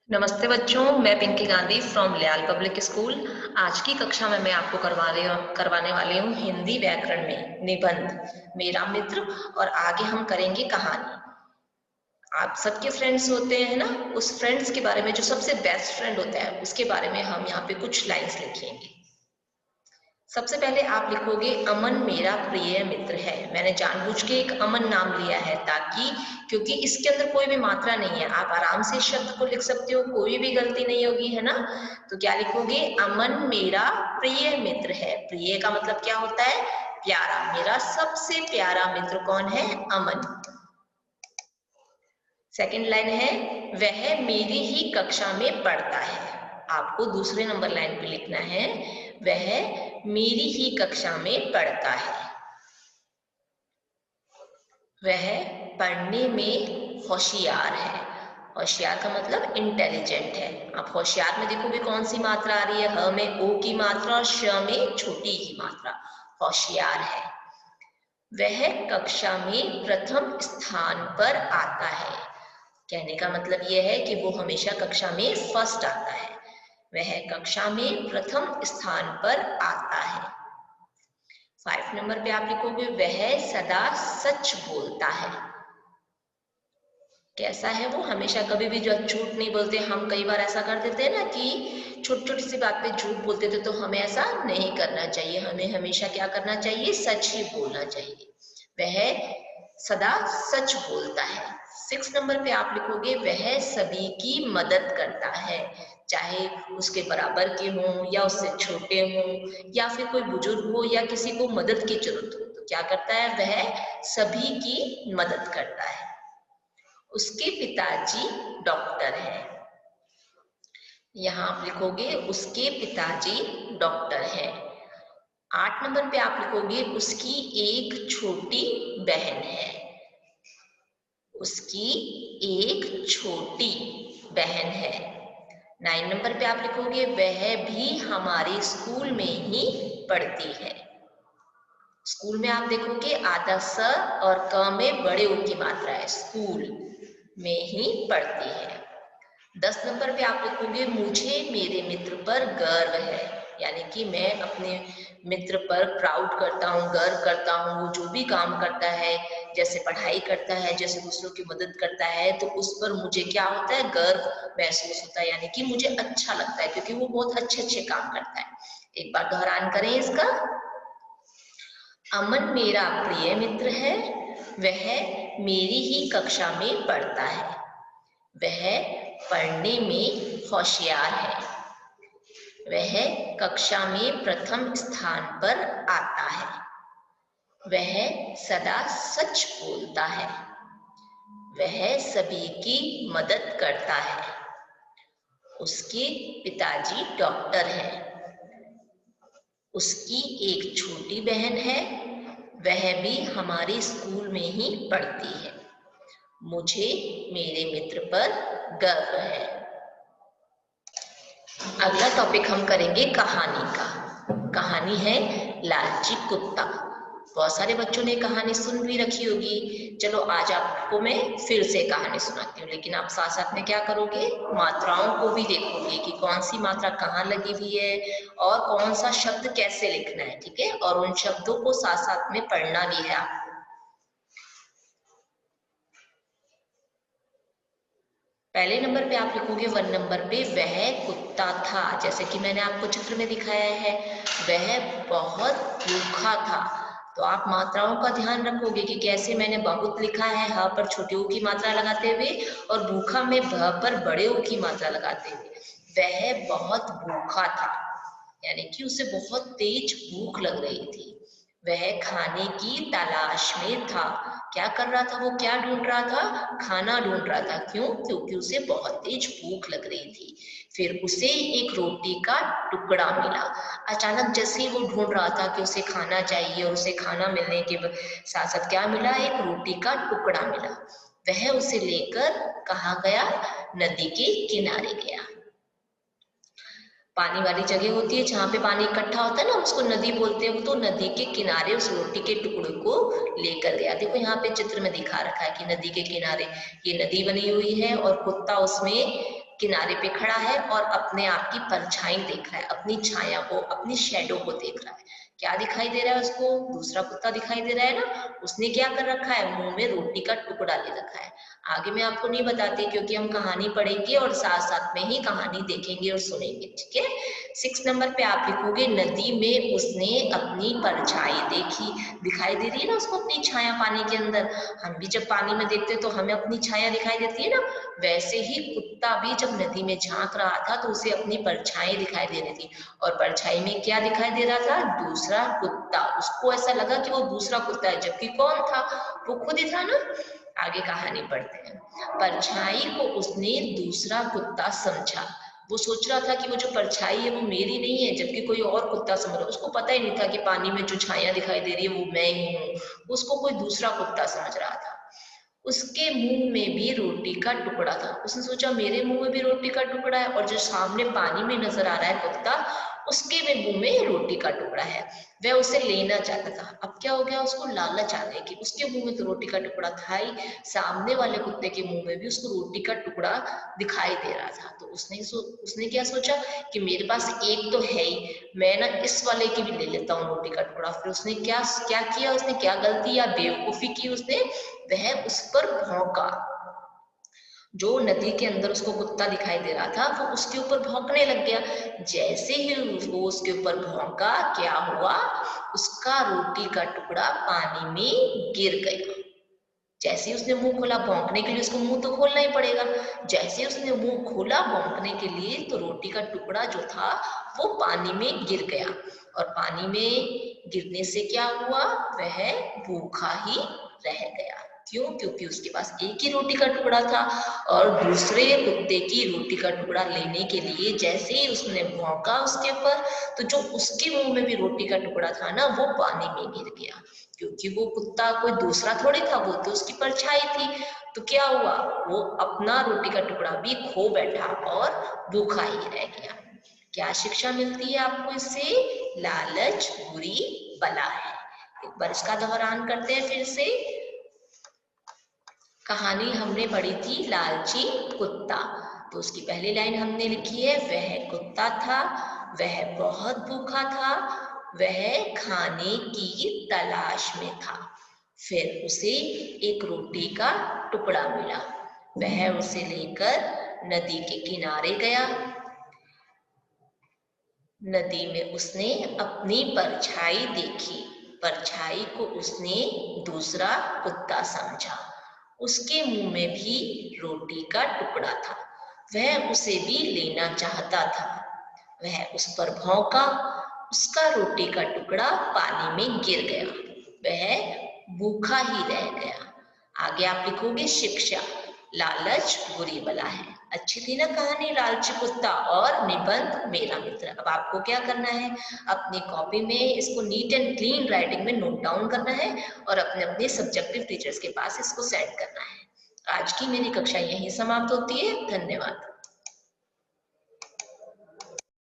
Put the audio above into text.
नमस्ते बच्चों, मैं पिंकी गांधी फ्रॉम लियाल पब्लिक स्कूल। आज की कक्षा में मैं आपको करवाने वाली हूँ हिंदी व्याकरण में निबंध मेरा मित्र। और आगे हम करेंगे कहानी। आप सबके फ्रेंड्स होते हैं ना, उस फ्रेंड्स के बारे में, जो सबसे बेस्ट फ्रेंड होता है उसके बारे में हम यहाँ पे कुछ लाइन्स लिखेंगे। सबसे पहले आप लिखोगे अमन मेरा प्रिय मित्र है। मैंने जानबूझ के एक अमन नाम लिया है ताकि, क्योंकि इसके अंदर कोई भी मात्रा नहीं है, आप आराम से शब्द को लिख सकते हो, कोई भी गलती नहीं होगी, है ना। तो क्या लिखोगे, अमन मेरा प्रिय मित्र है। प्रिय का मतलब क्या होता है, प्यारा। मेरा सबसे प्यारा मित्र कौन है, अमन। सेकंड लाइन है, वह मेरी ही कक्षा में पढ़ता है। आपको दूसरे नंबर लाइन पे लिखना है, वह मेरी ही कक्षा में पढ़ता है। वह पढ़ने में होशियार है। होशियार का मतलब इंटेलिजेंट है। आप होशियार में देखोगे कौन सी मात्रा आ रही है, ह में ओ की मात्रा और श में छोटी की मात्रा। होशियार है। वह कक्षा में प्रथम स्थान पर आता है। कहने का मतलब यह है कि वो हमेशा कक्षा में फर्स्ट आता है। वह कक्षा में प्रथम स्थान पर आता है। 5 नंबर पे आप लिखोगे, वह सदा सच बोलता है। कैसा है वो, हमेशा कभी भी जो झूठ नहीं बोलते। हम कई बार ऐसा कर देते हैं ना कि छोटी छोटी सी बात पे झूठ बोलते थे, तो हमें ऐसा नहीं करना चाहिए। हमें हमेशा क्या करना चाहिए, सच ही बोलना चाहिए। वह सदा सच बोलता है। 6 नंबर पे आप लिखोगे, वह सभी की मदद करता है। चाहे उसके बराबर के हों या उससे छोटे हों या फिर कोई बुजुर्ग हो या किसी को मदद की जरूरत हो, तो क्या करता है, वह सभी की मदद करता है। उसके पिताजी डॉक्टर हैं। यहाँ आप लिखोगे, उसके पिताजी डॉक्टर हैं। 8 नंबर पे आप लिखोगे, उसकी एक छोटी बहन है। उसकी एक छोटी बहन है। 9 नंबर पे आप लिखोगे, वह भी हमारे स्कूल में ही पढ़ती है। स्कूल में आप देखोगे आधा स और क में बड़े उ की मात्रा है, स्कूल में ही पढ़ती है। 10 नंबर पे आप लिखोगे, मुझे मेरे मित्र पर गर्व है। यानी कि मैं अपने मित्र पर प्राउड करता हूँ, गर्व करता हूँ। वो जो भी काम करता है, जैसे पढ़ाई करता है, जैसे दूसरों की मदद करता है, तो उस पर मुझे क्या होता है, गर्व महसूस होता है। यानी कि मुझे अच्छा लगता है, क्योंकि वो बहुत अच्छे अच्छे काम करता है। एक बार दोहरान करें इसका, अमन मेरा प्रिय मित्र है। वह मेरी ही कक्षा में पढ़ता है। वह पढ़ने में होशियार है। वह कक्षा में प्रथम स्थान पर आता है। वह सदा सच बोलता है। वह सभी की मदद करता है। उसके पिताजी डॉक्टर हैं। उसकी एक छोटी बहन है। वह भी हमारे स्कूल में ही पढ़ती है। मुझे मेरे मित्र पर गर्व है। अगला टॉपिक हम करेंगे कहानी का। कहानी है लालची कुत्ता। बहुत सारे बच्चों ने कहानी सुन भी रखी होगी। चलो आज आपको मैं फिर से कहानी सुनाती हूँ, लेकिन आप साथ साथ में क्या करोगे, मात्राओं को भी देखोगे कि कौन सी मात्रा कहाँ लगी हुई है और कौन सा शब्द कैसे लिखना है, ठीक है। और उन शब्दों को साथ साथ में पढ़ना भी है आपको। पहले नंबर पे आप लिखोगे 1 नंबर पे, वह कुत्ता था। जैसे कि मैंने आपको चित्र में दिखाया है, वह बहुत भूखा था। तो आप मात्राओं का ध्यान रखोगे कि कैसे मैंने बहुत लिखा है, ह पर छोटे ऊ की मात्रा लगाते हुए, और भूखा में भ पर बड़े ऊ की मात्रा लगाते हुए। वह बहुत भूखा था, यानी कि उसे बहुत तेज भूख लग रही थी। वह खाने की तलाश में था। क्या कर रहा था वो, क्या ढूंढ रहा था, खाना ढूंढ रहा था। क्यों, क्योंकि उसे बहुत तेज भूख लग रही थी। फिर उसे एक रोटी का टुकड़ा मिला। अचानक जैसे ही वो ढूंढ रहा था कि उसे खाना चाहिए, और उसे खाना मिलने के साथ साथ क्या मिला, एक रोटी का टुकड़ा मिला। वह उसे लेकर कहाँ गया, नदी के किनारे गया। पानी वाली जगह होती है जहाँ पे पानी इकट्ठा होता है ना, उसको नदी बोलते हैं। तो नदी के किनारे उस रोटी के टुकड़े को लेकर गया। देखो यहाँ पे चित्र में दिखा रखा है कि नदी के किनारे ये नदी बनी हुई है और कुत्ता उसमें किनारे पे खड़ा है और अपने आप की परछाई देख रहा है, अपनी छाया को, अपनी शैडो को देख रहा है। क्या दिखाई दे रहा है उसको? दूसरा कुत्ता दिखाई दे रहा है ना। उसने क्या कर रखा है? मुंह में रोटी का टुकड़ा ले रखा है। आगे मैं आपको नहीं बताती क्योंकि हम कहानी पढ़ेंगे और साथ साथ में ही कहानी देखेंगे और सुनेंगे, ठीक है। 6 नंबर पे आप लिखोगे नदी में उसने अपनी परछाई देखी। दिखाई दे रही है ना उसको अपनी छाया पानी के अंदर। हम भी जब पानी में देखते तो हमें अपनी छाया दिखाई देती है ना, वैसे ही कुत्ता भी जब नदी में झांक रहा था तो उसे अपनी परछाई दिखाई दे रही थी। और परछाई में क्या दिखाई दे रहा था? दूसरा कुत्ता। उसको ऐसा लगा कि वो दूसरा कुत्ता है, जबकि कौन था? वो खुद ही था ना। आगे कहानी पढ़ते हैं। परछाई को उसने दूसरा कुत्ता समझा। वो सोच रहा था कि वो जो परछाई है वो मेरी नहीं है, जबकि कोई और कुत्ता समझ रहा। उसको पता ही नहीं था कि पानी में जो छाया दिखाई दे रही है वो मैं ही हूँ। उसको कोई दूसरा कुत्ता समझ रहा था। उसके मुंह में भी रोटी का टुकड़ा था। उसने सोचा मेरे मुंह में भी रोटी का टुकड़ा है और जो सामने पानी में नजर आ रहा है कुत्ता, उसके भी मुंह में रोटी का टुकड़ा है। वह उसे लेना चाहता था। अब क्या हो गया? उसको लालच आ गई कि उसके मुंह में तो रोटी का टुकड़ा था ही, सामने वाले कुत्ते के मुंह में भी उसको रोटी का टुकड़ा दिखाई दे रहा था। तो उसने क्या सोचा कि मेरे पास एक तो है ही, मैं ना इस वाले की भी ले लेता हूँ रोटी का टुकड़ा। फिर उसने क्या क्या किया? उसने क्या गलती या बेवकूफी की? उसने वह उस पर भौंका। जो नदी के अंदर उसको कुत्ता दिखाई दे रहा था वो उसके ऊपर भौंकने लग गया। जैसे ही वो उसके ऊपर भौंका, क्या हुआ? उसका रोटी का टुकड़ा पानी में गिर गया। जैसे ही उसने मुंह खोला भौंकने के लिए, उसको मुंह तो खोलना ही पड़ेगा। जैसे ही उसने मुंह खोला भौंकने के लिए तो रोटी का टुकड़ा जो था वो पानी में गिर गया। और पानी में गिरने से क्या हुआ? वह भूखा ही रह गया। क्यों? क्योंकि उसके पास एक ही रोटी का टुकड़ा था और दूसरे कुत्ते की रोटी का टुकड़ा लेने के लिए जैसे ही उसने भौंका उसके ऊपर, तो जो उसके मुंह में भी रोटी का टुकड़ा था ना वो पानी में गिर गया। क्योंकि वो कुत्ता कोई दूसरा थोड़ी था, वो तो उसकी परछाई थी। तो क्या हुआ? वो अपना रोटी का टुकड़ा भी खो बैठा और भूखा ही रह गया। क्या शिक्षा मिलती है आपको इससे? लालच बुरी बला है। एक बार इसका दोहरान करते हैं फिर से। कहानी हमने पढ़ी थी लालची कुत्ता। तो उसकी पहली लाइन हमने लिखी है, वह कुत्ता था, वह बहुत भूखा था, वह खाने की तलाश में था। फिर उसे एक रोटी का टुकड़ा मिला। वह उसे लेकर नदी के किनारे गया। नदी में उसने अपनी परछाई देखी। परछाई को उसने दूसरा कुत्ता समझा। उसके मुंह में भी रोटी का टुकड़ा था। वह उसे भी लेना चाहता था। वह उस पर भौंका। उसका रोटी का टुकड़ा पानी में गिर गया। वह भूखा ही रह गया। आगे आप लिखोगे शिक्षा, लालच बुरी बला है। अच्छी थी ना कहानी लालची कुत्ता और निबंध मेरा मित्र। अब आपको क्या करना है? अपनी कॉपी में इसको नीट एंड क्लीन राइटिंग में नोट डाउन करना है और अपने अपने सब्जेक्टिव टीचर्स के पास इसको सेंड करना है। आज की मेरी कक्षा यहीं समाप्त होती है। धन्यवाद।